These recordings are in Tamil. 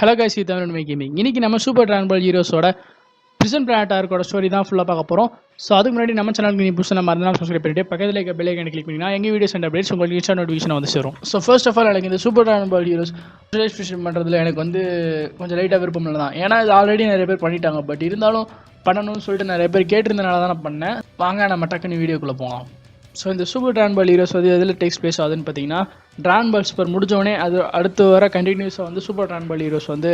ஹலோ கைஸ், இது தமிழ் கேமிங். இன்னைக்கு நம்ம சூப்பர் டிராகன் பால் ஹீரோஸோட பிரிசன் பிளானட் ஆர்க்கோட ஸ்டோரி தான் ஃபுல்லாக பார்க்க போகிறோம். ஸோ அதுக்கு முன்னாடி நம்ம சேனலுக்கு நீ புதுசாக மறந்துலாம் சப்ஸ்கிரைப் பண்ணிட்டு பக்கத்தில் இருக்க பெல் ஐக்கானை கிளிக் பண்ணிங்கன்னா எங்கள் வீடியோஸ் அண்ட் அப்டேட்ஸ் உங்களுக்கு இன்ஸ்டா நோட்டிஃபிகேஷன் வந்து சேரும். ஸோ ஃபர்ஸ்ட் ஆஃப் ஆல் எனக்கு இந்த சூப்பர் டிராகன் பால் ஹீரோஸ் ரிஜிஸ்ட்ரேஷன் பண்ணுறதுல எனக்கு வந்து கொஞ்சம் லைட்டாக விருப்பம் இல்லை தான். ஏன்னா இது ஆல்ரெடி நிறைய பேர் பண்ணிட்டாங்க. பட் இருந்தாலும் பண்ணணும்னு சொல்லிட்டு நிறைய பேர் கேட்டிருந்தனால தான் நான் பண்ணேன். வாங்க நம்ம டக்குன்னு வீடியோக்குள்ளே போகலாம். ஸோ இந்த சூப்பர் டிராகன் பால் ஹீரோஸ் வந்து எதில் டேக்ஸ் பிளேஸ் ஆகுதுன்னு பார்த்தீங்கன்னா, டிராகன் பால் சூப்பர் முடிஞ்சோடனே அது அடுத்து வர கண்டினியூஸாக வந்து சூப்பர் டிராகன் பால் ஹீரோஸ் வந்து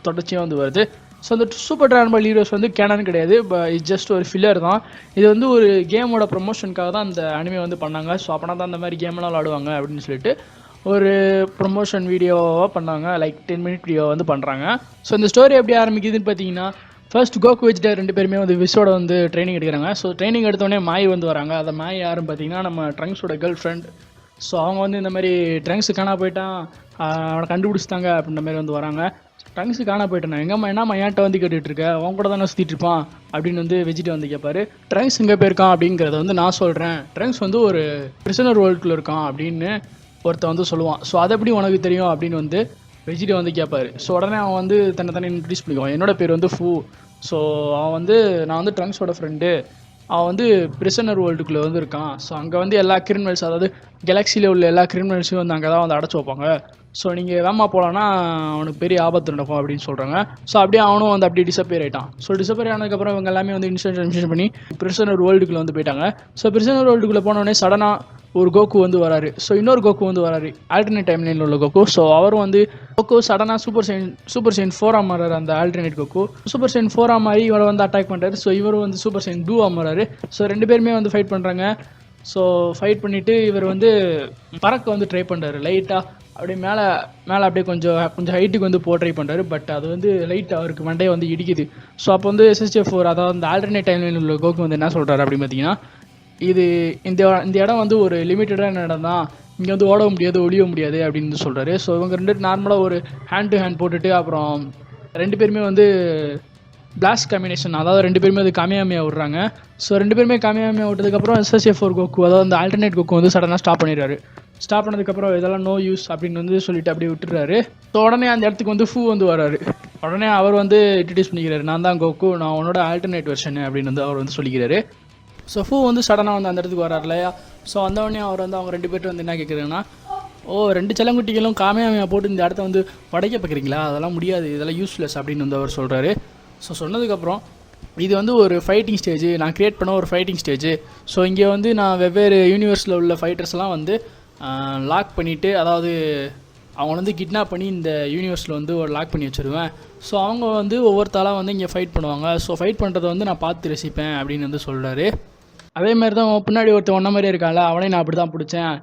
தொடர்ச்சியாக வந்து வருது. ஸோ அந்த சூப்பர் டிராகன் பால் ஹீரோஸ் வந்து கேனன் கிடையாது, இட்ஸ் ஜஸ்ட் ஒரு ஃபில்லர் தான். இது வந்து ஒரு கேமோட ப்ரொமோஷனுக்காக தான் அந்த அனிமே வந்து பண்ணாங்க. ஸோ அப்போனா தான் அந்த மாதிரி கேம்லாம் விளாடுவாங்க அப்படின்னு சொல்லிட்டு ஒரு ப்ரொமோஷன் வீடியோவாக பண்ணாங்க. லைக் 10 minute வீடியோ வந்து பண்ணுறாங்க. ஸோ இந்த ஸ்டோரி எப்படி ஆரம்பிக்குதுன்னு பார்த்தீங்கன்னா, ஃபர்ஸ்ட் கோகு வச்சுட்டு ரெண்டு பேருமே வந்து விஸோட வந்து ட்ரைனிங் எடுக்கிறாங்க. ஸோ ட்ரைனிங் எடுத்தோடனே மாய் வந்து வராங்க. அந்த மாய் யாருன்னு பார்த்தீங்கன்னா நம்ம ட்ரங்க்ஸோட கேர்ள் ஃப்ரெண்ட். ஸோ அவங்க வந்து இந்த மாதிரி ட்ரங்க்ஸு காணா போயிட்டான், அவனை கண்டுபிடிச்சிட்டாங்க அப்படின்ற மாதிரி வந்து வராங்க. ட்ரங்க்ஸு காணா போயிட்டான், எங்கம்மா என்னம்மா ஏன்ட்ட வந்து கேட்டுட்டு இருக்க, அவங்க கூட தானே சுற்றிட்டு இருப்பான் அப்படின்னு வந்து வெஜிட்டு வந்து கேட்பாரு. ட்ரங்க்ஸ் எங்கே போயிருக்கான் அப்படிங்கிறத வந்து நான் சொல்கிறேன். ட்ரங்க்ஸ் வந்து ஒரு பிரிசனர் வேர்ல்டுக்குள்ள இருக்கான் அப்படின்னு ஒருத்தன் வந்து சொல்லுவான். ஸோ அது எப்படி உனக்கு தெரியும் அப்படின்னு வந்து வெஜிட்டு வந்து கேட்பாரு. ஸோ உடனே அவன் வந்து தன்னை இன்ட்ரடியூஸ் பண்ணிக்குவான். என்னோட பேர் வந்து ஃபூ. ஸோ அவன் வந்து நான் வந்து ட்ரங்க்ஸோட ஃப்ரெண்டு. அவன் வந்து பிரிசனர் வேர்ல்டுக்குள்ளே வந்து இருக்கான். ஸோ அங்கே வந்து எல்லா கிரிமினல்ஸ், அதாவது கேலக்ஸியில் உள்ள எல்லா கிரிமினல்ஸையும் வந்து அங்கே தான் வந்து அடைச்சி வைப்பாங்க. ஸோ நீங்கள் வேமா போகலான்னா அவனுக்கு பெரிய ஆபத்து நடக்கும் அப்படின்னு சொல்கிறாங்க. ஸோ அப்படியே அவனும் வந்து அப்படியே டிசப்பியர் ஆகிட்டான். ஸோ டிசப்பியர் ஆனதுக்கப்புறம் இவங்க எல்லாமே வந்து இன்ஸ்டன்ட் பண்ணி பிரிசனர் வேர்ல்டுக்குள்ளே வந்து போயிட்டாங்க. ஸோ பிரிசனர் வேர்ல்டுக்குள்ளே போனோடனே சடனாக ஒரு கோகு வந்து வராரு. ஸோ இன்னொரு கோகு வந்து வராரு, ஆல்டர்னேட் டைம் லைனில் உள்ள கோகு. ஸோ அவரும் வந்து கோகு சடனாக சூப்பர் சைன் 4 மாறாரு. அந்த ஆல்டர்னேட் கோகு சூப்பர் சைன் 4 மாதிரி இவரை வந்து அட்டாக் பண்ணுறாரு. ஸோ இவரும் வந்து சூப்பர் சைன் 2 மாறாரு. ஸோ ரெண்டு பேருமே வந்து ஃபைட் பண்ணுறாங்க. ஸோ ஃபைட் பண்ணிவிட்டு இவர் வந்து பறக்க வந்து ட்ரை பண்ணுறாரு. லைட்டாக அப்படியே மேலே அப்படியே கொஞ்சம் ஹைட்டுக்கு வந்து ட்ரை பண்ணுறாரு. பட் அது வந்து லைட்டாக அவருக்கு மண்டையை வந்து இடிக்குது. ஸோ அப்போ வந்து SSJ4, அதாவது அந்த ஆல்டர்னேட் டைம் லைனில் உள்ள கோகு வந்து என்ன சொல்கிறாரு அப்படின்னு பார்த்தீங்கன்னா, இந்த இடம் வந்து ஒரு லிமிட்டடான இடம் தான், இங்கே வந்து ஓட முடியாது ஒளிய முடியாது அப்படின்னு சொல்கிறாரு. ஸோ இவங்க ரெண்டு நார்மலாக ஒரு ஹேண்ட் டு ஹேண்ட் போட்டுட்டு அப்புறம் ரெண்டு பேருமே வந்து பிளாஸ்ட் காம்பினேஷன், அதாவது ரெண்டு பேருமே அது காமியாமையா விட்றாங்க. ஸோ ரெண்டு பேருமே காமியாமையா விட்டதுக்கப்புறம் SSJ4 கோகு, அதாவது அந்த ஆல்டர்னேட் கோகு வந்து சடனாக ஸ்டாப் பண்ணிடுறாரு. ஸ்டாப் பண்ணதுக்கப்புறம் இதெல்லாம் நோ யூஸ் அப்படின்னு வந்து சொல்லிட்டு அப்படியே விட்டுறாரு. ஸோ உடனே அந்த இடத்துக்கு வந்து ஃபூ வந்து வராரு. உடனே அவர் வந்து இன்ட்ரடியூஸ் பண்ணிக்கிறாரு, நான் தான் கோகு, நான் உன்னோட ஆல்டர்னேட் வெர்ஷன் அப்படின்னு வந்து அவர் வந்து சொல்லிக்கிறாரு. ஸோ ஃபூ வந்து சடனாக வந்து அந்த இடத்துக்கு வராரு இல்லையா. ஸோ வந்தவொடனே அவர் வந்து அவங்க ரெண்டு பேர்ட்டு வந்து என்ன கேட்குறாங்கன்னா, ரெண்டு செல்லங்குட்டிகளும் காமையாமையாக போட்டு இந்த இடத்த வந்து படைக்க பார்க்குறீங்களா, அதெல்லாம் முடியாது, இதெல்லாம் யூஸ்லெஸ் அப்படின்னு வந்து அவர் சொல்கிறாரு. ஸோ சொன்னதுக்கப்புறம் இது வந்து ஒரு ஃபைட்டிங் ஸ்டேஜ், நான் க்ரியேட் பண்ண ஒரு ஃபைட்டிங் ஸ்டேஜ். ஸோ இங்கே வந்து நான் வெவ்வேறு யூனிவர்ஸில் உள்ள ஃபைட்டர்ஸ்லாம் வந்து லாக் பண்ணிவிட்டு, அதாவது அவங்க வந்து கிட்னாப் பண்ணி இந்த யூனிவர்ஸில் வந்து ஒரு லாக் பண்ணி வச்சுருவேன். ஸோ அவங்க வந்து ஒவ்வொருத்தாளாக வந்து இங்கே ஃபைட் பண்ணுவாங்க. ஸோ ஃபைட் பண்ணுறதை வந்து நான் பார்த்து ரசிப்பேன் அப்படின்னு வந்து சொல்கிறாரு. அதே மாதிரி தான் பின்னாடி ஒருத்தன் ஒன்றை மாதிரியே இருக்கான்ல, அவனே நான் அப்படி தான் பிடிச்சேன்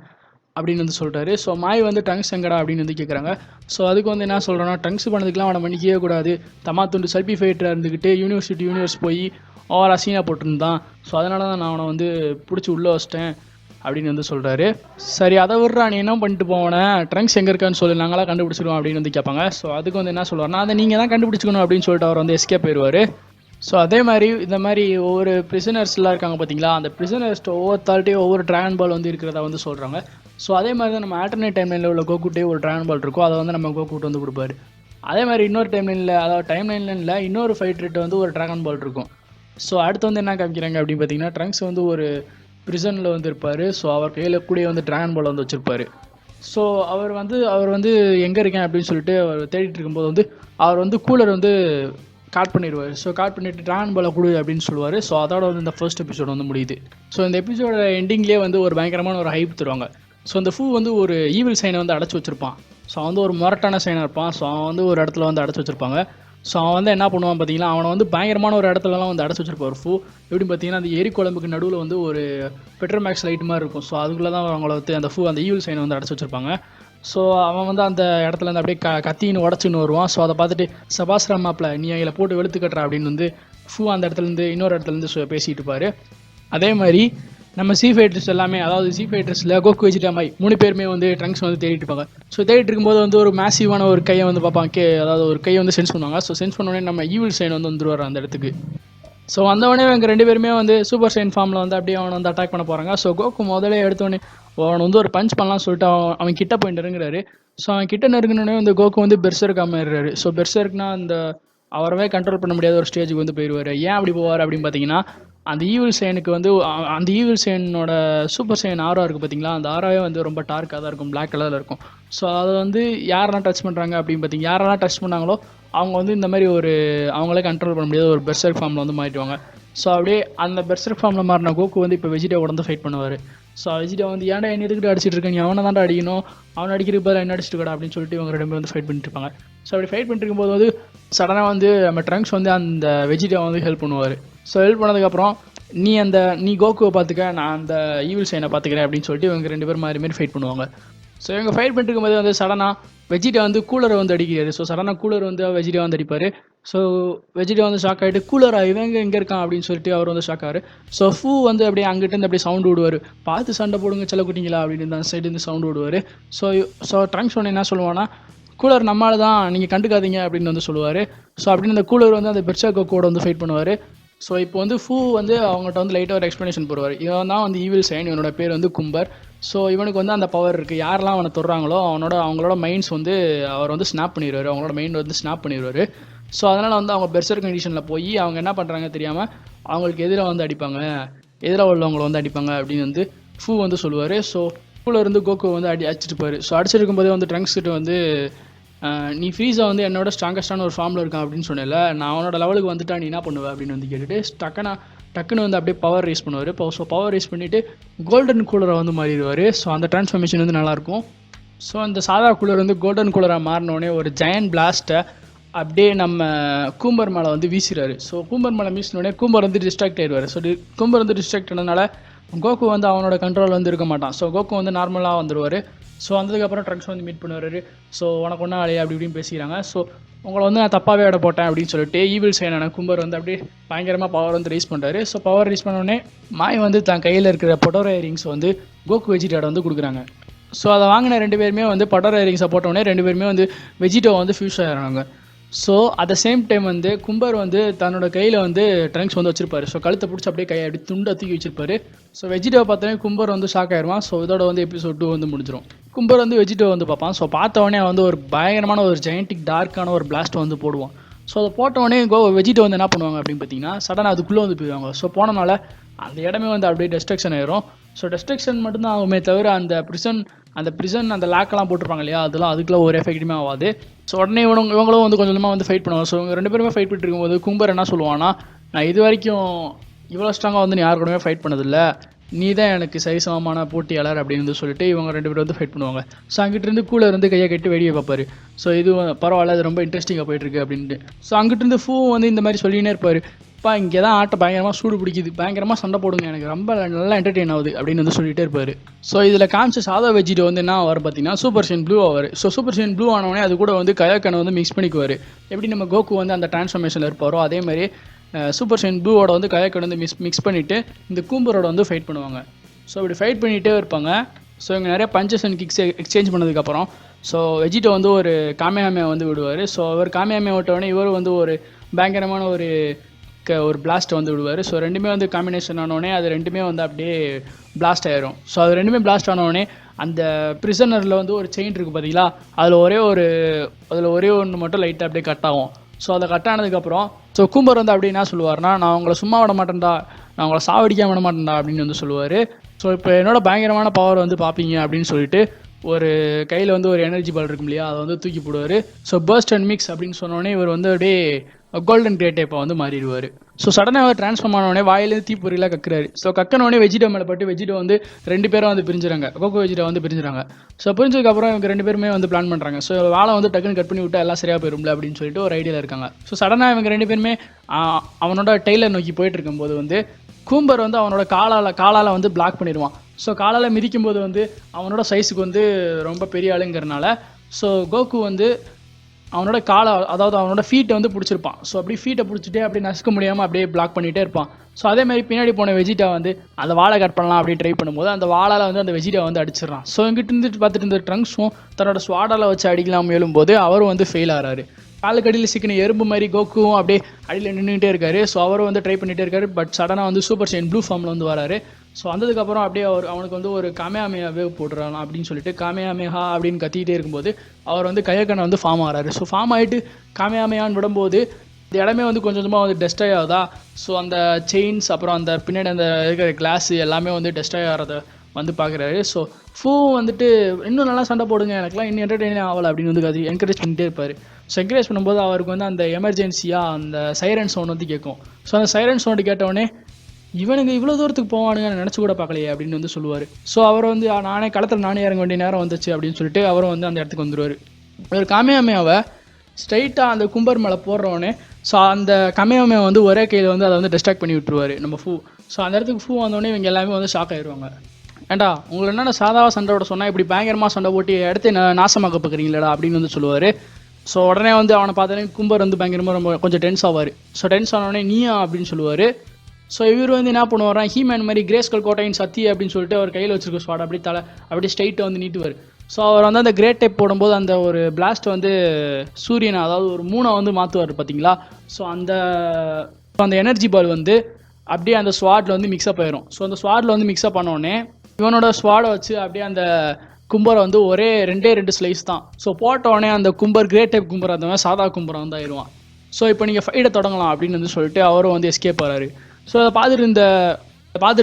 அப்படின்னு வந்து சொல்கிறாரு. ஸோ மாய் வந்து ட்ரங்க்ஸ் எங்கடா அப்படின்னு வந்து கேட்குறாங்க. ஸோ அதுக்கு வந்து என்ன சொல்கிறேன்னா, ட்ரங்க்ஸ் பண்ணதுக்கெலாம் அவனை மன்னிக்கவே கூடாது, தமாத்துண்டு சல்பி ஃபைட்டராக இருந்துக்கிட்டு யூனிவர்ஸ் போய் ஓவர் அசீனாக போட்டிருந்தான். ஸோ அதனால தான் நான் அவனை வந்து பிடிச்சி உள்ளே வச்சிட்டேன் அப்படின்னு வந்து சொல்கிறாரு. சரி அதை விட்றா, நீ என்ன பண்ணிட்டு போவனே, ட்ரங்க்ஸ் எங்கே இருக்கான்னு சொல்லி நாங்களாம் கண்டுபிடிச்சிடுவோம் அப்படின்னு வந்து கேட்பாங்க. ஸோ அதுக்கு வந்து என்ன சொல்லுவார்னா, அதை நீங்கள் தான் கண்டுபிடிச்சிக்கணும் அப்படின்னு சொல்லிட்டு அவர் வந்து எஸ்கேப் போயிடுவார். ஸோ அதே மாதிரி இந்த மாதிரி ஒவ்வொரு பிரிசனர்ஸ்லாம் இருக்காங்க பார்த்தீங்களா, அந்த பிரிசனர்ஸ்ட்டு ஒவ்வொருத்தாள்கிட்டையும் ஒவ்வொரு ட்ராகன் பால் வந்து இருக்கிறதா வந்து சொல்கிறாங்க. ஸோ அதே மாதிரி தான் நம்ம ஆல்டர்னேட் டைம் லைனில் உள்ள கோகுட்டே ஒரு ட்ராகன் பால் இருக்கும், அதை வந்து நம்ம கோகுட்டு வந்து கொடுப்பாரு. அதே மாதிரி இன்னொரு டைம் லைனில், அதாவது டைம் லைனில் இன்னொரு ஃபைட்டர்கிட்ட வந்து ஒரு ட்ராகன் பால் இருக்கும். ஸோ அடுத்து வந்து என்ன காமிக்கிறாங்க அப்படின்னு பார்த்தீங்கன்னா, ட்ரங்க்ஸ் வந்து ஒரு பிரிசனில் வந்து இருப்பார். ஸோ அவர் கையில் கூட வந்து ட்ராகன் பால் வந்து வச்சுருப்பார். ஸோ அவர் வந்து எங்கே இருக்கேன் அப்படின்னு சொல்லிட்டு அவர் தேடிட்டு இருக்கும்போது வந்து அவர் வந்து கூலர் வந்து காட் பண்ணிடுவார். ஸோ காட் பண்ணிவிட்டு ட்ராகன் பாலை கொடு அப்படின்னு சொல்லுவார். ஸோ அதோட வந்து இந்த ஃபர்ஸ்ட் எபிசோட் வந்து முடியுது. ஸோ இந்த எபிசோட எண்டிங்லேயே வந்து ஒரு பயங்கரமான ஒரு ஹைப் தருவாங்க. ஸோ இந்த ஃபூ வந்து ஒரு ஈவில் சைனை வந்து அடைச்சி வச்சுருப்பான். ஸோ அவன் வந்து ஒரு மொரட்டான சைனாக இருப்பான். ஸோ அவன் வந்து ஒரு இடத்துல வந்து அடைச்சி வச்சுருப்பாங்க. ஸோ அவன் வந்து என்ன பண்ணுவான் பார்த்தீங்கன்னா, அவனை வந்து பயங்கரமான ஒரு இடத்துலலாம் வந்து அடைச்சி வச்சிருப்பார் ஃபூ. எப்படின்னு பார்த்தீங்கன்னா, அந்த எரி குழம்புக்கு நடுவில் வந்து ஒரு பெட்ரோமேக்ஸ் லைட் மாதிரி இருக்கும். ஸோ அதுக்குள்ளே தான் அவங்கள வந்து அந்த ஃபூ அந்த ஈவில் சைனை வந்து அடைச்சி வச்சுருப்பாங்க. ஸோ அவன் வந்து அந்த இடத்துல வந்து அப்படியே கத்தின்னு உடச்சின்னு வருவான். ஸோ அதை பார்த்துட்டு சபாஸ்ரா மாப்பிள்ள நீ அதில் போட்டு வெளுத்து கட்டுறா அப்படின்னு வந்து ஃபூ அந்த இடத்துலேருந்து இன்னொரு இடத்துலேருந்து பேசிகிட்டு இருப்பார். அதே மாதிரி நம்ம சி ஃபைட்டர்ஸ் எல்லாமே, அதாவது சி ஃபைட்டர்ஸில் கோகு வெஜிடா மாய் 3 பேருமே வந்து ட்ரங்க்ஸ் வந்து தேடிட்டு இருப்பாங்க. ஸோ தேடிட்டு இருக்கும்போது வந்து ஒரு மேசிவான ஒரு கையை வந்து பார்ப்பாங்க, அதாவது ஒரு கையை வந்து சென்ஸ் பண்ணுவாங்க. ஸோ சென்ஸ் பண்ணோடனே நம்ம ஈவில் சைன் வந்து வந்துருவார் அந்த இடத்துக்கு. ஸோ வந்தவொடனே இவங்க ரெண்டு பேருமே வந்து சூப்பர் சைன் ஃபார்மில் வந்து அப்படியே அவனை வந்து அட்டாக் பண்ண போகிறாங்க. ஸோ கோகு முதல்ல எடுத்தோடனே அவனை வந்து ஒரு பஞ்ச் பண்ணலாம்னு சொல்லிட்டு அவன் கிட்ட போயிட்டு இறங்குறாரு. ஸோ அவன் கிட்ட நெருங்கினோடனே வந்து கோகு வந்து பெர்சருக்கு மாறிடுறாரு. ஸோ பெர்சருக்குனா அந்த அவரவே கண்ட்ரோல் பண்ண முடியாத ஒரு ஸ்டேஜுக்கு வந்து போயிடுவார். ஏன் அப்படி போவார் அப்படின்னு பார்த்தீங்கன்னா, அந்த ஈவில் சைனுக்கு வந்து அந்த ஈவில் சைனோட சூப்பர் சைன் ஆரா இருக்குது பார்த்தீங்களா, அந்த ஆராவே வந்து ரொம்ப டார்க்காக தான் இருக்கும், பிளாக் கலரில் இருக்கும். ஸோ அதை வந்து யாரெல்லாம் டச் பண்ணுறாங்க அப்படின்னு பார்த்தீங்க, யாரெல்லாம் டச் பண்ணாங்களோ அவங்க வந்து இந்த மாதிரி ஒரு அவங்களே கண்ட்ரோல் பண்ண முடியாத ஒரு பெர்சர்க் ஃபார்மில் வந்து மாறிடுவாங்க. ஸோ அப்படியே அந்த பெர்சர்க் ஃபார்மில் மாறின கோகு வந்து இப்போ வெஜிடேவோட வந்து ஃபைட் பண்ணுவார். ஸோ வெஜிடே வந்து ஏன்டா என்ன எதுக்கிட்ட அடிச்சிட்டு இருக்கேன், நீ அவனை தான்டா அடிக்கணும், அவனை அடிக்கிறதுக்கு பதிலாக என்ன அடிச்சிட்டு இருக்கடா அப்படின்னு சொல்லிட்டு இவங்க 2 பேரும் வந்து ஃபைட் பண்ணிட்டு இருப்பாங்க. ஸோ அப்படி ஃபைட் பண்ணிட்டு இருக்கும்போது வந்து சடனாக வந்து நம்ம ட்ரங்க்ஸ் வந்து அந்த வெஜிடே வந்து ஹெல்ப் பண்ணுவார். ஸோ ஹெல்ப் பண்ணதுக்கப்புறம் நீ கோகுவை பார்த்துக்க, நான் அந்த ஈவில் சைனை பார்த்துக்கிறேன் அப்படின்னு சொல்லிட்டு இவங்க 2 பேரும் மாறி ஃபைட் பண்ணுவாங்க. ஸோ இவங்க ஃபைட் பண்ணிட்டு இருக்கும்போது வந்து சடனாக வெஜிடே வந்து கூலரை வந்து அடிக்கிறாரு. ஸோ சடனாக கூலர் வந்து வெஜிடே வந்து அடிப்பார். ஸோ வெஜிடே வந்து ஷாக் ஆகிட்டு கூலரா இவங்க எங்கே இருக்கான் அப்படின்னு சொல்லிட்டு அவர் வந்து ஷாக் ஆவார். ஸோ ஃபூ வந்து அப்படியே அங்கிட்டேருந்து அப்படியே சவுண்டு விடுவார், பார்த்து சண்டை போடுங்க செல்ல குட்டிங்களா அப்படின்னு அந்த சைடுலேருந்து சவுண்டு விடுவார். ஸோ ட்ரங்க்ஸ் ஒன்று என்ன சொல்லுவான்னா, கூலர் நம்மளால தான், நீங்கள் கண்டுக்காதீங்க அப்படின்னு வந்து சொல்லுவார். ஸோ அப்படின்னு அந்த கூலர் வந்து அந்த பெர்சா கோக்கோட வந்து ஃபைட் பண்ணுவார். ஸோ இப்போ வந்து ஃபூ வந்து அவங்ககிட்ட வந்து லைட்டாக ஒரு எக்ஸ்ப்ளனேஷன் போடுவார். இவன் தான் வந்து ஈவில் சைன், இவனோட பேர் வந்து கும்பர். ஸோ இவனுக்கு வந்து அந்த பவர் இருக்குது, யாரெல்லாம் அவனை தொடுறாங்களோ அவங்களோட மைண்ட்ஸ் வந்து அவர் வந்து ஸ்னாப் பண்ணிடுவார், அவங்களோட மைண்ட் வந்து ஸ்னாப் பண்ணிடுவார். ஸோ அதனால் வந்து அவங்க பெர்சர் கண்டிஷனில் போய் அவங்க என்ன பண்ணுறாங்க தெரியாமல் அவங்களுக்கு எதிராக வந்து அடிப்பாங்க, எதிராக உள்ளவங்களை வந்து அடிப்பாங்க அப்படின்னு வந்து ஃபூ வந்து சொல்லுவார். ஸோ ஃபூவில் இருந்து கோகு வந்து அடிச்சிருப்பார். ஸோ அடிச்சிருக்கும்போதே வந்து ட்ரங்க்ஸ் கிட்ட வந்து நீ ஃப்ரீஸா வந்து என்னோட ஸ்ட்ராங்கஸ்டான ஒரு ஃபார்மில் இருக்கான் அப்படின்னு சொன்னேன்ல, நான் அவனோட லெவலுக்கு வந்துட்டா நீ என்ன பண்ணுவ அப்படின்னு வந்து கேட்டுட்டு டக்குன்னு வந்து அப்படியே பவர் ரேஸ் பண்ணுவார். ஸோ பவர் ரேஸ் பண்ணிவிட்டு கோல்டன் கூலரை வந்து மாறிடுவார். ஸோ அந்த டிரான்ஸ்ஃபர்மேஷன் வந்து நல்லாயிருக்கும். ஸோ அந்த சாதா கூலர் வந்து கோல்டன் கூலராக மாறினோடனே ஒரு ஜெயண்ட் பிளாஸ்ட்டை அப்படியே நம்ம கூம்பர் மேலே வந்து வீசுறாரு. ஸோ கூம்பர் மேலே வீசினோடனே கூம்பர் வந்து டிஸ்ட்ராக்ட் ஆயிடுவார். ஸோ கூம்பர் வந்து டிஸ்ட்ராக்ட் ஆனதுனால கோகு வந்து அவனோட கண்ட்ரோல் வந்து இருக்க மாட்டான். ஸோ கோகு வந்து நார்மலாக வந்துடுவார். ஸோ வந்ததுக்கப்புறம் ட்ரங்க்ஸ் வந்து மீட் பண்ணுவார். ஸோ உனக்கு ஒன்றா ஆலையா அப்படி இப்படின்னு பேசிக்கிறாங்க. ஸோ உங்களை வந்து நான் தப்பாகவே இட போட்டேன் அப்படின்னு சொல்லிட்டு ஈவில் சைனான கும்பர் வந்து அப்படியே பயங்கரமாக பவர் வந்து ரீஸ் பண்ணுறாரு. ஸோ பவர் ரீஸ் பண்ணோடனே மாய் வந்து தன் கையில் இருக்கிற பொட்டோரோ இயரிங்ஸ் வந்து கோகு வெஜிடாட வந்து கொடுக்குறாங்க. ஸோ அதை வாங்கின 2 பேருமே வந்து பொட்டோரோ இயரிங்ஸை போட்டோடனே 2 பேருமே வந்து வெஜிடோ வந்து ஃபியூஸ் ஆகிறாங்க. So at the same time வந்து கும்பர் வந்து தன்னோட கையில் வந்து ட்ரங்க்ஸ் வந்து வச்சிருப்பாரு. ஸோ கழுத்தை பிடிச்சி அப்படியே கையை அப்படி துண்டை தூக்கி வச்சிருப்பாரு. ஸோ வெஜிடோ பார்த்தோன்னே கும்பர் வந்து ஷாக் ஆயிடுவான். ஸோ இதோட வந்து எபிசோட் 2 வந்து முடிஞ்சிடும். கும்பர் வந்து வெஜிடோ வந்து பார்ப்பான். ஸோ பார்த்தவொடனே வந்து ஒரு பயங்கரமான ஒரு ஜெயண்டிக் டார்க்கான ஒரு பிளாஸ்ட் வந்து போடுவான். ஸோ அதை போட்டவொடனே வெஜிடோ வந்து என்ன பண்ணுவாங்க அப்படின்னு பார்த்தீங்கன்னா, சடனாக அதுக்குள்ளே வந்து போயிடுவாங்க. ஸோ போனனால அந்த இடமே வந்து அப்படியே டெஸ்ட்ரக்ஷன் ஆயிரும். ஸோ டெஸ்ட்ரக்ஷன் மட்டும்தான் ஆகுமே தவிர அந்த ப்ரிசன் அந்த லாக்கெல்லாம் போட்டிருப்பாங்க இல்லையா, அதெல்லாம் அதுக்குள்ள ஒரு எஃபெக்ட்டுமே ஆகாது. ஸோ உடனே இவங்களும் வந்து கொஞ்சமாக வந்து ஃபைட் பண்ணுவாங்க. ஸோ இவங்க 2 பேருமே ஃபைட் பண்ணிட்டு இருக்கும்போது கும்பர் என்ன சொல்லுவான்னா, நான் இது வரைக்கும் இவ்வளோ ஸ்ட்ராங்காக வந்து நீ யாரு கூடவே ஃபைட் பண்ணதில்லை, நீ தான் எனக்கு சரிசமமான போட்டியாளர் அப்படின்னு வந்து சொல்லிட்டு இவங்க 2 பேரும் வந்து ஃபைட் பண்ணுவாங்க. ஸோ அங்கிட்டிருந்து கூலர் இருந்து கையை கட்டி வெளியே பார்ப்பாரு. ஸோ இது பரவாயில்ல, அது ரொம்ப இன்ட்ரெஸ்டிங்காக போயிட்டுருக்கு அப்படின்ட்டு. ஸோ அங்கிட்டிருந்து ஃபூ வந்து இந்த மாதிரி சொல்லினே இருப்பார், இப்போ இங்கே தான் ஆட்டை பயங்கரமாக சூடு பிடிக்குது, பயங்கரமாக சண்டை போடுங்க, எனக்கு ரொம்ப நல்லா என்டர்டெயின் ஆகுது அப்படின்னு வந்து சொல்லிகிட்டே இருப்பார். ஸோ இதில் காமிச்ச சாதா வெஜிடோ வந்து என்ன ஆவார் பார்த்தீங்கன்னா, சூப்பர் ஷைன் ப்ளூ ஆவார். ஸோ சூப்பர் ஷைன் ப்ளூ ஆனவனே அது கூட வந்து கயாக்கனை வந்து மிக்ஸ் பண்ணிக்குவார். எப்படி நம்ம கோகு வந்து அந்த டிரான்ஸ்ஃபர்மேஷனில் இருப்பாரோ அதே மாதிரி சூப்பர் ஷைன் ப்ளூவோட வந்து கயாக்கனை வந்து மிக்ஸ் பண்ணிவிட்டு இந்த கூம்பரோட வந்து ஃபைட் பண்ணுவாங்க. ஸோ இப்படி ஃபைட் பண்ணிகிட்டே இருப்பாங்க. ஸோ இங்கே நிறைய பஞ்சஸ் அண்ட் கிக்ஸ் எக்ஸ்சேஞ்ச் பண்ணதுக்கப்புறம் ஸோ வெஜிடோ வந்து ஒரு காமியாமையை வந்து விடுவார். ஸோ அவர் காமியாமையை விட்டவுடனே இவர் வந்து ஒரு பயங்கரமான ஒரு பிளாஸ்ட்டை வந்து விடுவார். ஸோ 2மே வந்து காம்பினேஷன் ஆனோடனே அது 2மே வந்து அப்படியே பிளாஸ்ட் ஆயிரும். ஸோ அது 2மே பிளாஸ்ட் ஆனோடனே அந்த ப்ரிசனரில் வந்து ஒரு செயின் இருக்குது பார்த்தீங்களா, அதில் ஒரே ஒன்று மட்டும் லைட்டாக அப்படியே கட் ஆகும். ஸோ அதை கட் ஆனதுக்கப்புறம் ஸோ கூம்பர் வந்து அப்படி என்ன சொல்லுவார்னா, நான் உங்களை சும்மா விட மாட்டேன்டா, நான் உங்களை சாவடிக்காம விட மாட்டேன்டா அப்படின்னு வந்து சொல்லுவார். ஸோ இப்போ என்னோட பயங்கரமான பவர் வந்து பார்ப்பீங்க அப்படின்னு சொல்லிட்டு ஒரு கையில் வந்து ஒரு எனர்ஜி பால் இருக்கும் இல்லையா, அதை வந்து தூக்கி போடுவார். ஸோ பர்ஸ்ட் அண்ட் மிக்ஸ் அப்படின்னு சொன்னோடனே இவர் வந்து அப்படியே கோல்டன் கிரே டைப்பை வந்து மாறிடுவார். ஸோ சடனாக அவர் ட்ரான்ஸ்ஃபார்ம் ஆனோடனே வாயிலேருந்து தீப்பொறியெல்லாம் கக்குறாரு. ஸோ கக்கனோடனே வெஜிடோ மேலே பட்டு வெஜிடோ வந்து 2 பேரும் வந்து பிரிஞ்சுறாங்க, கோகோ வெஜிடோ வந்து பிரிஞ்சுறாங்க. ஸோ பிரிஞ்சதுக்கப்புறம் இவங்க 2 பேருமே வந்து பிளான் பண்ணுறாங்க, ஸோ வாழை வந்து டக்குன்னு கட் பண்ணி விட்டா எல்லாம் சரியாக போயிரும்ல அப்படின்னு சொல்லிட்டு ஒரு ஐடியாவில் இருக்காங்க. ஸோ சடனாக இவங்க 2 பேருமே அவனோட டெய்லர் நோக்கி போயிட்டு இருக்கும்போது வந்து கூம்பர் வந்து அவனோட காலால் வந்து பிளாக் பண்ணிடுவான். ஸோ காலால் மிதிக்கும்போது வந்து அவனோட சைஸுக்கு வந்து ரொம்ப பெரிய ஆளுங்கிறனால ஸோ கோகு வந்து அவனோட அதாவது அவனோட ஃபீட்டை வந்து பிடிச்சிருப்பான். ஸோ அப்படி ஃபீட்டை பிடிச்சிட்டே அப்படியே நசுக்க முடியாமல் அப்படியே பிளாக் பண்ணிகிட்டே இருப்பான். ஸோ அதே மாதிரி பின்னாடி போன வெஜிடா வந்து அந்த வாழை கட் பண்ணலாம் அப்படி ட்ரை பண்ணும்போது அந்த வாழால் வந்து அந்த வெஜிடா வந்து அடிச்சிடறான். ஸோ இங்கிட்ட இருந்துட்டு பார்த்துட்டு இருந்த ட்ரங்க்ஸும் தன்னோட ஸ்வாடால் வச்சு அடிக்கலாம் மேலும்போது அவரும் வந்து ஃபெயில் ஆகிறாரு. காலுக்கு அடியில் சிக்கின எறும்பு மாதிரி கோக்குவும் அப்படியே அடியில் நின்றுகிட்டே இருக்காரு. ஸோ அவரும் வந்து ட்ரை பண்ணிகிட்டே இருக்காரு. பட் சடனாக வந்து சூப்பர் சைன் ப்ளூ ஃபார்மில் வந்து வராரு. ஸோ வந்ததுக்கப்புறம் அப்படியே அவனுக்கு வந்து ஒரு காமையாமையா வேவ் போட்டுறான் அப்படின்னு சொல்லிட்டு காமையாமையா அப்படின்னு கத்திக்கிட்டே இருக்கும்போது அவர் வந்து கையக்கண்ணை வந்து ஃபார்ம் ஆகிறாரு. ஸோ ஃபார்ம் ஆகிட்டு காமையாமையான்னு விடும்போது இந்த இடமே வந்து கொஞ்சம் கொஞ்சமாக வந்து டெஸ்ட்ராய் ஆகுதா. ஸோ அந்த செயின்ஸ் அப்புறம் அந்த பின்னாடி அந்த இருக்கிற கிளாஸு எல்லாமே வந்து டெஸ்ட்ராய் ஆகிறத வந்து பார்க்குறாரு. ஸோ ஃபூ வந்துட்டு இன்னும் நல்லா சண்டை போடுங்க, எனக்குலாம் இன்னும் என்டர்டெயினே ஆகலை அப்படின்னு வந்து அது என்கரேஜ் பண்ணிகிட்டே இருப்பார். ஸோ என்கரேஜ் பண்ணும்போது அவருக்கு வந்து அந்த எமர்ஜென்சியாக அந்த சைரன் சவுண்ட் வந்து கேட்கும். ஸோ அந்த சைரன் சவுண்டு கேட்டவுடனே இவனுங்க இவ்வளோ தூரத்துக்கு போவானுங்க நினச்சி கூட பார்க்கலையே அப்படின்னு வந்து சொல்லுவார். ஸோ அவர் வந்து நானே களத்தில் நானே இறங்க வேண்டிய நேரம் வந்துச்சு அப்படின்னு சொல்லிட்டு அவரும் வந்து அந்த இடத்துக்கு வந்துடுவார். ஒரு காமையாமையாவை ஸ்ட்ரைட்டாக அந்த கும்பர் மேலே போடுறவனே ஸோ அந்த கமையாமையை வந்து ஒரே கையில் வந்து அதை வந்து டிஸ்ட்ராக்ட் பண்ணி விட்டுருவார் நம்ம ஃபூ. ஸோ அந்த இடத்துக்கு ஃபூ வந்தோடனே இவங்க எல்லாமே வந்து ஷாக் ஆகிடுவாங்க. ஏண்டா உங்களை என்னென்ன சாதாவாக சண்டையோட சொன்னால் இப்படி பயங்கரமாக சண்டை போட்டு இடத்த நாசமாக்க பார்க்குறீங்களா அப்படின்னு வந்து சொல்லுவார். ஸோ உடனே வந்து அவனை பார்த்தாலே கும்பர் வந்து பயங்கரமாக ரொம்ப கொஞ்சம் டென்ஸ் ஆவார். ஸோ டென்ஸ் ஆனோடனே நீயா அப்படின்னு சொல்லுவார். ஸோ இவர் வந்து என்ன பண்ணுவாரான், ஹீமேன் மாதிரி கிரேஸ்கல் கோட்டையின் சத்தி அப்படின்னு சொல்லிட்டு அவர் கையில் வச்சிருக்க ஸ்வாட் அப்படி அப்படியே ஸ்ட்ரைட்டாக வந்து நீட்டுவார். ஸோ அவர் வந்து அந்த கிரேட் டேப் போடும்போது அந்த ஒரு பிளாஸ்ட் வந்து சூரியனை அதாவது ஒரு மூணை வந்து மாற்றுவார் பார்த்தீங்களா. ஸோ அந்த எனர்ஜி பால் வந்து அப்படியே அந்த ஸ்வாடில் வந்து மிக்ஸ்அப் ஆயிரும். ஸோ அந்த ஸ்வாடில் வந்து மிக்ஸ்அப் பண்ணோடனே இவனோட ஸ்வாடை வச்சு அப்படியே அந்த கும்பரை வந்து ஒரே ரெண்டு ஸ்லைஸ் தான். ஸோ போட்டோடனே அந்த கும்பர் கிரேட் டைப் கும்பர் அந்த மாதிரி சாதா கும்பரை வந்து ஆயிடுவான். ஸோ இப்போ நீங்கள் ஃபைட்டை தொடங்கலாம் அப்படின்னு வந்து சொல்லிட்டு அவரும் வந்து எஸ்கேப் ஆகிறாரு. ஸோ அதை பார்த்துட்டு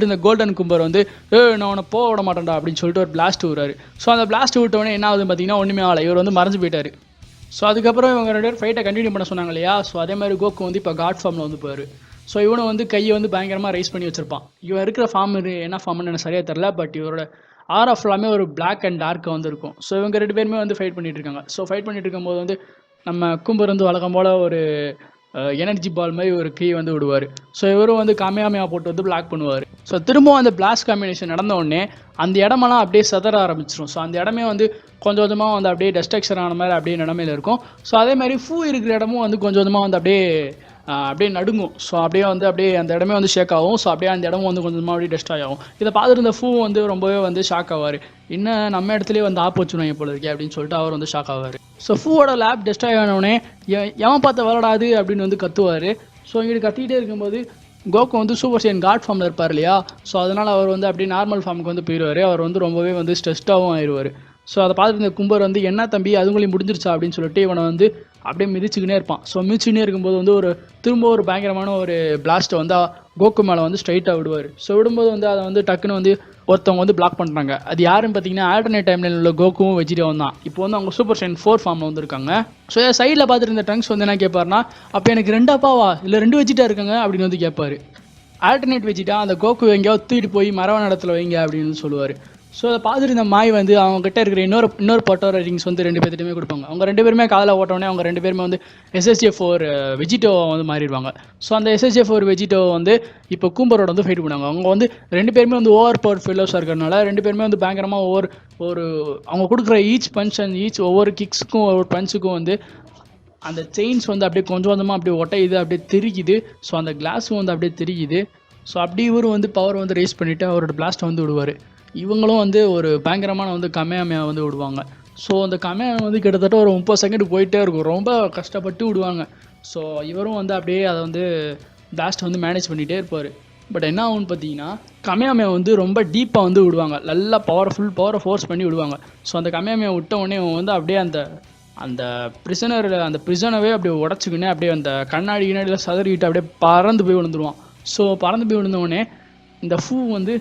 இருந்த கோல்டன் கும்பர் வந்து நான் அவனை போக விட மாட்டேன்டா அப்படின்னு சொல்லிட்டு ஒரு பிளாஸ்ட் விடுறாரு. ஸோ அந்த பிளாஸ்ட் விட்டோடனே என்ன ஆகுதுன்னு பார்த்தீங்கன்னா ஒன்றுமே ஆகலை, இவர் வந்து மறைஞ்சு போயிட்டார். ஸோ அதுக்கப்புறம் இவங்க 2 பேர் ஃபைட்டை கண்டினியூ பண்ண சொன்னாங்க இல்லையா. ஸோ அதே மாதிரி கோக்கு வந்து இப்போ காட் ஃபார்மில் வந்து போவார். ஸோ இவனை வந்து கையை வந்து பயங்கரமாக ரைஸ் பண்ணி வச்சிருப்பான். இவன் இருக்கிற ஃபார்ம் என்ன ஃபார்ம்னு எனக்கு சரியாக தெரில. பட் இவரோட ஆர் ஆஃப் எல்லாமே ஒரு பிளாக் அண்ட் டார்க்காக வந்து இருக்கும். ஸோ இவங்க 2 பேருமே வந்து ஃபைட் பண்ணிட்டு இருக்காங்க. ஸோ ஃபைட் பண்ணிட்டு இருக்கும்போது வந்து நம்ம கும்பர் வந்து வழக்கம் போல் ஒரு எனர்ஜி பால் மாதிரி ஒரு கீ வந்து விடுவார். ஸோ இவரும் வந்து காமையாமையா போட்டு வந்து பிளாக் பண்ணுவார். ஸோ திரும்பவும் அந்த பிளாஸ்ட் காம்பினேஷன் நடந்த உடனே அந்த இடமெல்லாம் அப்படியே சதற ஆரம்பிச்சிடும். ஸோ அந்த இடமே வந்து கொஞ்சம் கொஞ்சமாக வந்து அப்படியே டெஸ்ட்ரக்ஷன் ஆன மாதிரி அப்படியே நிலமையில இருக்கும். ஸோ அதே மாதிரி ஃபூ இருக்கிற இடமும் வந்து கொஞ்சம் கொஞ்சமாக வந்து அப்படியே நடுங்கும். ஸோ அப்படியே அந்த இடமே வந்து ஷேக் ஆகும். ஸோ அப்படியே அந்த இடமும் வந்து கொஞ்சமாக அப்படியே டெஸ்ட்ராய் ஆகும். இதை பார்த்துட்டு இந்த ஃபூ வந்து ரொம்பவே வந்து ஷாக் ஆவார். இன்னும் நம்ம இடத்துலேயே வந்து ஆப்போச்சுனாங்க போல இருக்கே அப்படின்னு சொல்லிட்டு அவர் வந்து ஷாக் ஆவார். ஸோ ஃபூவோட லேப் டெஸ்ட்ராய் ஆனவுடனே எவன் பார்த்து விளாடாது அப்படின்னு வந்து கத்துவார். ஸோ இங்கிட்டு கத்திக்கிட்டே இருக்கும்போது கோகு வந்து சூப்பர் சைன் காட் ஃபார்மில் இருப்பார் இல்லையா. ஸோ அதனால் அவர் வந்து அப்படியே நார்மல் ஃபார்முக்கு வந்து போயிடுவார். அவர் வந்து ரொம்பவே வந்து ஸ்ட்ரெஸ்டாகவும் ஆயிடுவார். ஸோ அதை பார்த்துட்டு இந்த கும்பர் வந்து என்ன தம்பி அதுங்களையும் முடிஞ்சிருச்சா அப்படின்னு சொல்லிட்டு இவனை வந்து அப்படியே மிதிச்சுக்கினே இருப்பான். ஸோ மிதிச்சுக்கினே இருக்கும்போது வந்து திரும்ப ஒரு பயங்கரமான ஒரு பிளாஸ்ட்டை வந்து கோகு மேலே வந்து ஸ்ட்ரைட்டாக விடுவார். ஸோ விடும்போது வந்து அதை வந்து டக்குன்னு வந்து ஒருத்தவங்க வந்து பிளாக் பண்ணுறாங்க. அது யாருன்னு பார்த்தீங்கன்னா ஆல்டர்னேட் டைம்லைன் உள்ள கோகுவும் வெஜிடேவும் தான். இப்போ வந்து அவங்க சூப்பர் சைன் 4 ஃபார்மில் வந்துருக்காங்க. ஸோ சைடில் பார்த்துட்டு இந்த ட்ரங்க்ஸ் வந்து என்ன கேட்பாருன்னா, அப்போ எனக்கு 2 அப்பாவா இல்லை 2 வெஜிட்டா இருக்காங்க அப்படின்னு வந்து கேட்பாரு. ஆல்டர்னேட் வெஜிட்டா அந்த கோகு எங்கேயாவது தூக்கிட்டு போய் மரவ இடத்துல வைங்க அப்படின்னு சொல்லுவார். ஸோ அதை பார்த்துட்டு இந்த மாய் வந்து அவங்ககிட்ட இருக்கிற இன்னொரு பட்டோர ரிங்ஸ் வந்து 2 பேர்த்துட்டுமே கொடுப்பாங்க. அவங்க 2 பேருமே காதில் ஓட்டோடனே அவங்க 2 பேருமே வந்து SSJ4 வெஜிடோ வந்து மாறிடுவாங்க. ஸோ அந்த SSJ4 வெஜிட்டோ வந்து இப்போ கூம்பரோட வந்து ஃபைட் பண்ணுவாங்க. அவங்க வந்து 2 பேருமே வந்து ஓவர் பவர் ஃபெல்லோஸாக இருக்கிறதுனால 2 பேருமே வந்து பயங்கரமாக ஒரு அவங்க கொடுக்குற ஈச் பஞ்ச் அண்ட் ஒவ்வொரு கிக்ஸுக்கும் ஒவ்வொரு பஞ்சுக்கும் வந்து அந்த செயின்ஸ் வந்து அப்படியே கொஞ்சம் கொஞ்சமாக அப்படியே ஒட்டையுது, அப்படியே தெரிக்குது. ஸோ அந்த கிளாஸும் வந்து அப்படியே தெரிக்குது. ஸோ அப்படி இவரும் வந்து பவர் வந்து ரேஸ் பண்ணிவிட்டு அவரோட பிளாஸ்ட்டை வந்து விடுவார். இவங்களும் வந்து ஒரு பயங்கரமான வந்து கமையாமையா வந்து விடுவாங்க. ஸோ அந்த கமையாமை வந்து கிட்டத்தட்ட ஒரு 30 செகண்ட் போயிட்டே இருக்கும். ரொம்ப கஷ்டப்பட்டு விடுவாங்க. ஸோ இவரும் வந்து அப்படியே அதை வந்து பிளாஸ்ட்டை வந்து மேனேஜ் பண்ணிகிட்டே இருப்பார். பட் என்ன ஆகும்னு பார்த்தீங்கன்னா கமையாமையை வந்து ரொம்ப டீப்பாக வந்து விடுவாங்க. நல்லா பவரை ஃபோர்ஸ் பண்ணி விடுவாங்க. ஸோ அந்த கமையாமையை விட்ட உடனே வந்து அப்படியே அந்த பிரிசனவே அப்படியே உடச்சிக்கினே அப்படியே அந்த கண்ணாடியில் சதறிக்கிட்டு அப்படியே பறந்து போய் விழுந்துருவான். ஸோ பறந்து போய் விழுந்தவுடனே இந்த ஃபூ வந்து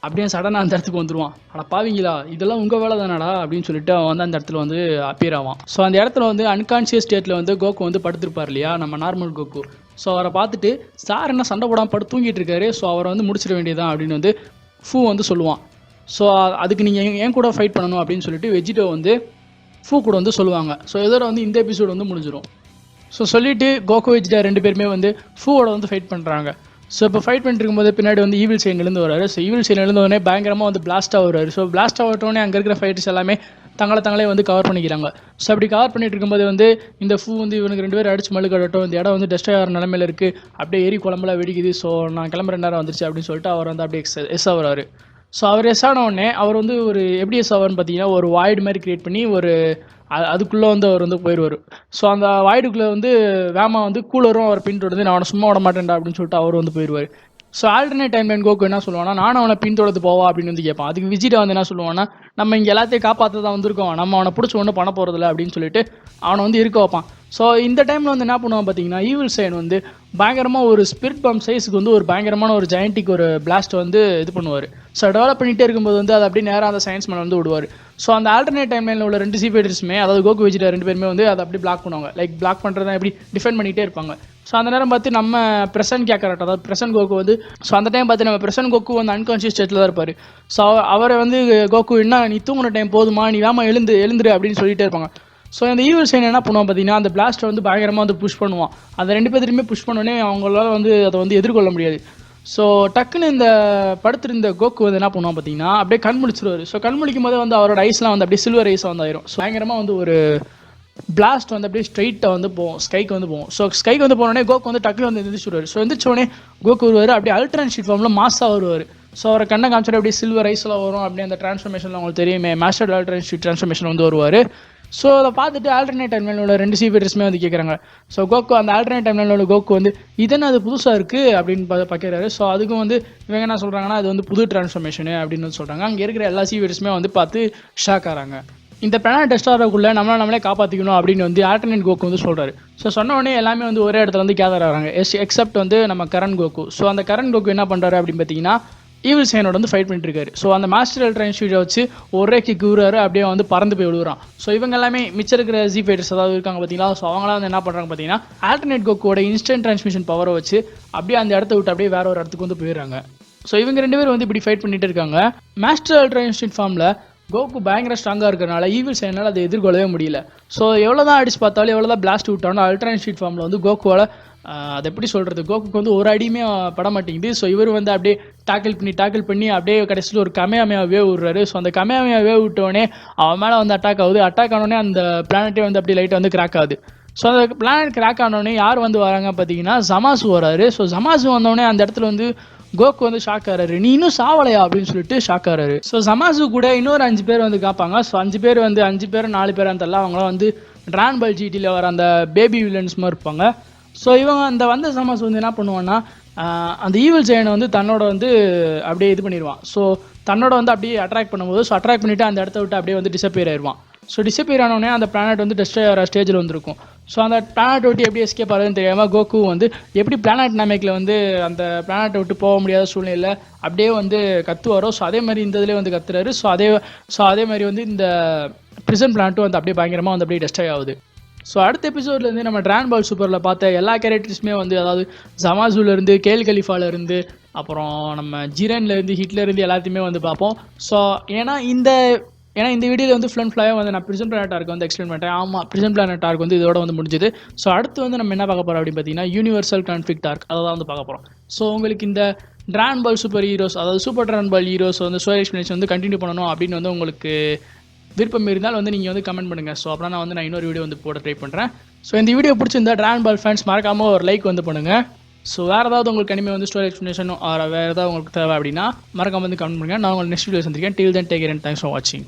அப்படியே சடனாக அந்த இடத்துக்கு வந்துடுவான். ஆனால் பாவீங்களா இதெல்லாம் உங்கள் வேலை தானடா அப்படின்னு சொல்லிட்டு அவன் வந்து அந்த இடத்துல வந்து அப்பியர் ஆவான். ஸோ அந்த இடத்துல வந்து அன்கான்ஷியஸ் ஸ்டேட்டில் வந்து கோகு வந்து படுத்திருப்பார் இல்லையா, நம்ம நார்மல் கோகு. ஸோ அவரை பார்த்துட்டு சார் என்ன சண்டை போடாமல் படுத்து தூங்கிட்டு இருக்காரு, ஸோ அவரை வந்து முடிச்சிட வேண்டியதான் அப்படின்னு வந்து ஃபூ வந்து சொல்லுவான். ஸோ அதுக்கு நீங்கள் ஏன் கூட ஃபைட் பண்ணணும் அப்படின்னு சொல்லிட்டு வெஜிடோ வந்து ஃபூ கூட வந்து சொல்லுவாங்க. ஸோ இதோட வந்து இந்த எபிசோடு வந்து முடிஞ்சிடும். ஸோ சொல்லிவிட்டு கோகு வெஜிடா 2 பேருமே வந்து ஃபூவோட வந்து ஃபைட் பண்ணுறாங்க. ஸோ இப்போ ஃபைட் பண்ணிட்டு இருக்கும்போது பின்னாடி வந்து ஈவில் சைன்லேருந்து வராரு. ஸோ ஈவில் சைன்லேருந்து உடனே பயங்கரமாக வந்து பிளாஸ்ட்டாக வருவார். ஸோ பிளாஸ்ட் ஆகட்டோடனே அங்கே இருக்கிற ஃபைட்டர்ஸ் எல்லாமே தங்களே வந்து கவர் பண்ணிக்கிறாங்க. ஸோ அப்படி கவர் பண்ணிட்டு இருக்கும்போது வந்து இந்த ஃபூ வந்து இவனுக்கு 2 பேர் அடிச்சு மழுக்கட்டும், இந்த இடம் வந்து டெஸ்ட்ராய் ஆகிற நிலமையில இருக்குது, அப்படியே ஏறி குழம்புலாம் வெடிக்குது, ஸோ நான் கிளம்புற நேரம் வந்துருச்சு அப்படின்னு சொல்லிட்டு அவர் வந்து அப்படியே எஸ் ஆகிறாரு. ஸோ அவர் எஸ் ஆன உடனே அவர் வந்து எப்படி எஸ் ஆவார்னு பார்த்தீங்கன்னா ஒரு வாய்டு மாதிரி கிரியேட் பண்ணி அதுக்குள்ளே வந்து அவர் வந்து போயிடுவார். ஸோ அந்த வாய்டுக்குள்ளே வந்து வேமா வந்து கூலரும் அவர் பின்தொடர்ந்து நான் அவனை சும்மா விட மாட்டேன்டா அப்படின்னு சொல்லிட்டு அவர் வந்து போயிடுவார். ஸோ ஆல்டர்னேட் டைம்லைன் கோகு என்ன சொல்லுவான்னா நானும் அவனை பின்தொடர்ந்து போவா அப்படின்னு வந்து கேட்பான். அதுக்கு விஜிட்டா வந்து என்ன சொல்லுவான்னா நம்ம இங்கே எல்லாத்தையும் காப்பாற்ற தான் வந்திருக்கோம், நம்ம அவனை பிடிச்சி ஒன்றும் பண்ண போகிறதில்ல அப்படின்னு சொல்லிட்டு அவனை வந்து இருக்க வைப்பான். ஸோ இந்த டைமில் வந்து என்ன பண்ணுவான் பார்த்தீங்கன்னா ஈவில் சைன் வந்து பயங்கரமாக ஒரு ஸ்பிரிட் பம்ப் சைஸுக்கு வந்து ஒரு பயங்கரமான ஒரு ஜெயண்டிக் ஒரு பிளாஸ்ட் வந்து இது பண்ணுவார். ஸோ டெவலப் பண்ணிகிட்டே இருக்கும்போது வந்து அது அப்படியே நேராக அந்த சயின்ஸ் மேன் வந்து விடுவார். ஸோ அந்த ஆல்டர்னேட் டைம்லைனில் உள்ள 2 சீஃபைட்டர்ஸுமே அதாவது கோகு வெஜிடா 2 பேருமே வந்து அதை அப்படி பிளாக் பண்ணுவாங்க. லைக் பிளாக் பண்ணுறதை எப்படி டிஃபெண்ட் பண்ணிகிட்டே இருப்பாங்க. ஸோ அந்த நேரம் பார்த்து நம்ம பிரசன்ட் கேட்கறட்ட அதாவது பிரசன்ட் கோகு வந்து ஸோ அந்த டைம் பார்த்து நம்ம பிரசன்ட் கோகு வந்து அன்கான்ஷியஸ் ஸ்டேட்டில் தான் இருப்பார். ஸோ அவரை வந்து கோகு என்ன நீ தூங்குன டைம் போதுமா, நீ வேமா எழுந்துரு அப்படின்னு சொல்லிட்டே இருப்பாங்க. ஸோ இந்த ஈவில் சைன் என்ன பண்ணுவான் பார்த்தீங்கன்னா அந்த பிளாஸ்ட்டை வந்து பயங்கரமாக வந்து புஷ் பண்ணுவான். அந்த 2 பேர்த்தையுமே புஷ் பண்ணோடனே அவங்களால வந்து அதை வந்து எதிர்கொள்ள முடியாது. ஸோ டக்குன்னு இந்த படுத்திருந்த கோகு வந்து என்ன பண்ணுவான் பார்த்தீங்கன்னா அப்படியே கண் முழிச்சிருவார். ஸோ கண் முழிக்கும் போது வந்து அவரோட ஐஸ்லாம் வந்து அப்படியே சில்வர் ஐஸாக வந்து ஆயிரும். ஸோ பயங்கரமாக வந்து ஒரு பிளாஸ்ட் வந்து அப்படியே ஸ்ட்ரைட்டாக வந்து போகும், ஸ்கைக்கு வந்து போகும். ஸோ ஸ்கைக்கு வந்து போனோடனே கோகு வந்து டக்குன்னு வந்து எந்திரிச்சுடுவார். ஸோ எந்திரிச்சோடனே கோகு வருவார், அப்படியே அல்ட்ரான் ஷீட் ஃபார்மில் மாஸாக வருவார். ஸோ அவரை கண்ணை காமிச்சிட்டு அப்படியே சில்வர் ஐஸ்லாம் வரும். அப்படியே அந்த ட்ரான்ஸ்ஃபர்மேஷனில் உங்களுக்கு தெரியுமே மாஸ்டர் அல்ட்ரான் ஷீட் ட்ரான்ஸ்ஃபர்மேஷன் வந்து வருவார். ஸோ அதை பார்த்துட்டு ஆல்டர்னேட் டைம்லைனில் உள்ள 2 சீஃபைட்டர்ஸுமே வந்து கேட்குறாங்க. ஸோ கோகு அந்த ஆல்டர்னேட் டைம்லைனில் உள்ள கோகு வந்து இதென்ன அது புதுசாக இருக்குது அப்படின்னு பார்க்குறாரு. ஸோ அதுக்கும் வந்து இவங்க என்ன சொல்கிறாங்கன்னா அது வந்து புது ட்ரான்ஸ்ஃபர்மேஷனு அப்படின்னு வந்து சொல்கிறாங்க. அங்கே இருக்கிற எல்லா சீஃபைட்டர்ஸுமே வந்து பார்த்து ஷாக் ஆகிறாங்க. இந்த பிளானட் டெஸ்டாரக்குள்ளே நம்மளே காப்பாற்றிக்கணும் அப்படின்னு வந்து ஆல்டர்னேட் கோகு வந்து சொல்கிறாரு. ஸோ சொன்ன உடனே எல்லாமே வந்து ஒரே இடத்துல வந்து கேதர் ஆகிறாங்க எக்ஸப்ட் வந்து நம்ம கரண் கோகு. ஸோ அந்த கரண் கோகு என்ன பண்ணுறாரு அப்படின்னு பார்த்தீங்கன்னா ஈவில் சைனோட வந்து ஃபைட் பண்ணிட்டு இருக்காரு. ஸோ அந்த மாஸ்டர் அல்ட்ரான் ஷீட்டை வச்சு ஒரே கிக் விடுறாரு, அப்படியே வந்து பறந்து போய் விழுறான். ஸோ இவங்க எல்லாமே மிச்சம் இருக்கிற ஜி ஃபைட்டர்ஸ் அதாவது இருக்காங்க பார்த்தீங்களா. ஸோ அவங்களாம் வந்து என்ன பண்ணுறாங்க பார்த்தீங்கன்னா ஆல்டர்னேட் கோகுவோட இன்ஸ்டன்ட் டிரான்ஸ்மிஷன் பவரை வச்சு அப்படியே அந்த இடத்த விட்டு அப்படியே வேற ஒரு இடத்துக்கு வந்து போயிடுறாங்க. ஸோ இவங்க 2 பேரும் வந்து இப்படி ஃபைட் பண்ணிட்டு இருக்காங்க. மாஸ்டர் அல்ட்ரான் இன்ஸ்டன்ட் ஃபார்மில் கோகு பயங்கர ஸ்ட்ராங்காக இருக்கிறனால ஈவில் சைனால் அதை எதிர்கொள்ளவே முடியல. ஸோ எவ்வளோ தான் அடிச்சு பார்த்தாலும் எவ்வளோ தான் பிளாஸ்ட் விட்டாலும் அல்ட்ரான் ஷீட் ஃபார்மில் வந்து கோகுவால் அதை எப்படி சொல்கிறது கோகுக்கு வந்து ஒரு அடியுமே பட மாட்டேங்குது. ஸோ இவர் வந்து அப்படியே டாக்கிள் பண்ணி அப்படியே கடைசியில் ஒரு கமையாமையா வேவ் விடுறாரு. ஸோ அந்த கமையாமையா வேவ் விட்டோடனே அவன் மேலே வந்து அட்டாக் ஆகுது. அட்டாக் ஆனோடனே அந்த பிளானட்டே வந்து அப்படியே லைட்டாக வந்து கிராக் ஆகுது. ஸோ அந்த பிளானட் கிராக் ஆனோடனே யார் வந்து வராங்க பார்த்தீங்கன்னா ஜமாசு வராரு. ஸோ ஜமாசு வந்தோடனே அந்த இடத்துல வந்து கோகு வந்து ஷாக் ஆகிறாரு, நீ இன்னும் சாவலையா அப்படின்னு சொல்லிட்டு ஷாக் ஆகிறாரு. ஸோ ஜமாசு கூட இன்னொரு 5 பேர் வந்து காப்பாங்க. ஸோ 5 பேர் வந்து 5 பேர் 4 பேர் அந்த அவங்களாம் வந்து டிராகன் பால் ஜிடியில் வர அந்த பேபி வில்லன்ஸ் மாதிரி இருப்பாங்க. ஸோ இவங்க அந்த வந்த சமாஸ் வந்து என்ன பண்ணுவான்னா அந்த ஈவில் ஜெயனை வந்து தன்னோட வந்து அப்படியே இது பண்ணிடுவான். ஸோ தன்னோட வந்து அப்படியே அட்ராக்ட் பண்ணும்போது ஸோ அட்ராக்ட் பண்ணிவிட்டு அந்த இடத்த விட்டு அப்படியே வந்து டிசப்பியர் ஆயிடுவான். ஸோ டிசப்பியர் ஆனோடனே அந்த பிளானட் வந்து டெஸ்ட்ராய் ஆகிற ஸ்டேஜில் வந்துருக்கும். ஸோ அந்த பிளானட்டை விட்டு எப்படி எஸ்கேப் ஆகுதுன்னு தெரியாமல் கோகு வந்து எப்படி பிளானட் நாமிக்கில் வந்து அந்த பிளானட்டை விட்டு போக முடியாத சூழ்நிலையில் அப்படியே வந்து கத்துவாரோ ஸோ அதே மாதிரி இந்த இதில் வந்து கத்துறாரு. ஸோ அதே மாதிரி வந்து இந்த பிரிசன் பிளானட்டும் வந்து அப்படியே பயங்கரமாக வந்து அப்படியே டெஸ்ட்ராய் ஆகுது. ஸோ அடுத்த எபிசோட்லேருந்து நம்ம டிராகன் பால் சூப்பரில் பார்த்த எல்லா கேரக்டர்ஸுமே வந்து அதாவது ஜமாசூலேருந்து கேல் கலிஃபாலேருந்து அப்புறம் நம்ம ஜிரன்லேருந்து ஹிட்லேருந்து எல்லாத்தையுமே வந்து பார்ப்போம். ஸோ ஏன்னா இந்த வீடியோவில் வந்து ஃபுல் அண்ட் ஃபுல்லாக வந்து நான் பிரிசன் பிளானட் ஆர்க் வந்து எக்ஸ்பிளைன் பண்ணிட்டேன். ஆமாம், பிரிசன் பிளானட் ஆர்க் வந்து இதோட வந்து முடிஞ்சது. ஸோ அடுத்து வந்து நம்ம என்ன பார்க்க போகிறோம் அப்படின்னு பார்த்தீங்கன்னா யூனிவர்சல் கான்ஃப்ளிக்ட் ஆர்க் அதை தான் வந்து பார்க்க போகிறோம். ஸோ உங்களுக்கு இந்த டிராகன் பால் சூப்பர் ஹீரோஸ் அதாவது சூப்பர் டிராகன் பால் ஹீரோஸ் வந்து ஸ்டோரி எக்ஸ்பிளேஷன் வந்து கண்டினியூ பண்ணணும் அப்படின்னு வந்து உங்களுக்கு விருப்பம் இருந்தால் வந்து நீங்கள் வந்து கமெண்ட் பண்ணுங்கள். ஸோ அப்புறம் நான் இன்னொரு வீடியோ வந்து போட ட்ரை பண்ணுறேன். ஸோ இந்த வீடியோ பிடிச்சிருந்தா டிராகன் பால் ஃபேன்ஸ் மறக்காமல் ஒரு லைக் வந்து பண்ணுங்கள். ஸோ வேறு ஏதாவது உங்களுக்கு இனிமேல் வந்து ஸ்டோரி எக்ஸ்பிளேஷனும் வேறு ஏதாவது உங்களுக்கு தேவை அப்படின்னா மறக்காமல் வந்து கமெண்ட் பண்ணுங்கள். நான் உங்களுக்கு நெக்ஸ்ட் வீடியோ சந்திக்கிறேன். Till then take care and thanks for வாட்சிங்.